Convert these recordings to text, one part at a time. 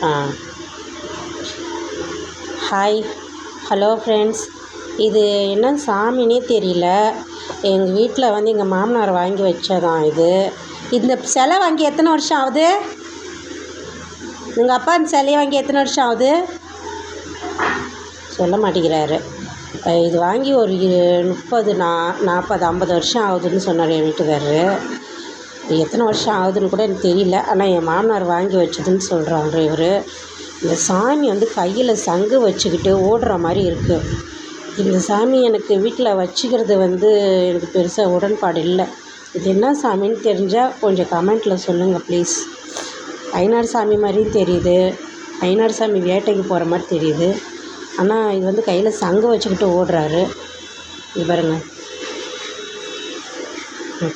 ஆ hi hello friends. இது என்ன சாமின்னே தெரியல. எங்கள் வீட்டில் வந்து எங்கள் மாமனார் வாங்கி வச்சதான் இது. இந்த சிலை வாங்கி எத்தனை வருஷம் ஆகுது? எங்கள் அப்பா இந்த சிலையை வாங்கி எத்தனை வருஷம் ஆகுது? சொல்ல மாட்டேங்கிறாரு. இது வாங்கி ஒரு 30 40 50 வருஷம் ஆகுதுன்னு சொன்னார் என் வீட்டுக்காரரு. எத்தனை வருஷம் ஆகுதுன்னு கூட எனக்கு தெரியல. ஆனால் என் மாமனார் வாங்கி வச்சதுன்னு சொல்கிறாரு இவர். இந்த சாமி வந்து கையில் சங்கு வச்சுக்கிட்டு ஓடுற மாதிரி இருக்குது. இந்த சாமி எனக்கு வீட்டில் வச்சுக்கிறது வந்து எனக்கு பெருசாக உடன்பாடு இல்லை. இது என்ன சாமின்னு தெரிஞ்சால் கொஞ்சம் கமெண்ட்டில் சொல்லுங்கள் ப்ளீஸ். ஐயனார் சாமி மாதிரியும் தெரியுது, ஐயனார் சாமி வேட்டைக்கு போகிற மாதிரி தெரியுது. ஆனால் இது வந்து கையில் சங்கு வச்சுக்கிட்டு ஓடுறாரு. இது பாருங்க,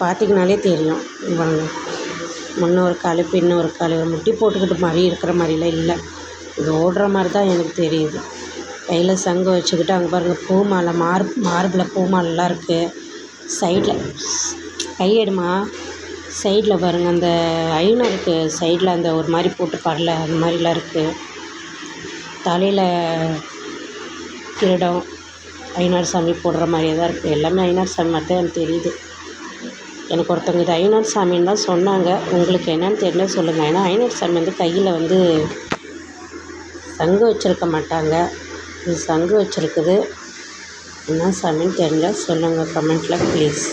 பார்த்திங்கனாலே தெரியும். இது பாருங்க, முன்ன ஒரு கால் பின்ன ஒரு கால் முட்டி போட்டுக்கிட்டு மாதிரி இருக்கிற மாதிரிலாம் இல்லை. இது ஓடுற மாதிரி தான் எனக்கு தெரியுது. கையில் சங்கு வச்சுக்கிட்டு அங்கே பாருங்கள், பூ மாலை மார்பில் பூ மாலைலாம் இருக்குது. சைடில் கையெடுமா, சைடில் பாருங்கள், அந்த ஐயனாருக்கு சைடில் அந்த ஒரு மாதிரி போட்டுப்பாடல அந்த மாதிரிலாம் இருக்குது. தலையில் கிரீடம் ஐயனார் சாமி போடுற மாதிரியே தான் இருக்குது. எல்லாமே ஐயனார் சாமி மாதிரி தான் எனக்கு தெரியுது. எனக்கு ஒருத்தவங்க இது ஐயனார் சாமின்னு தான் சொன்னாங்க. உங்களுக்கு என்னென்னு தெரியல சொல்லுங்கள். ஏன்னா ஐயனார் சாமி வந்து கையில் வந்து சங்கு வச்சுருக்க மாட்டாங்க. இது சங்கு வச்சுருக்குது. என்ன சாமின்னு தெரிஞ்சால் சொல்லுங்கள் கமெண்ட்டில் ப்ளீஸ்.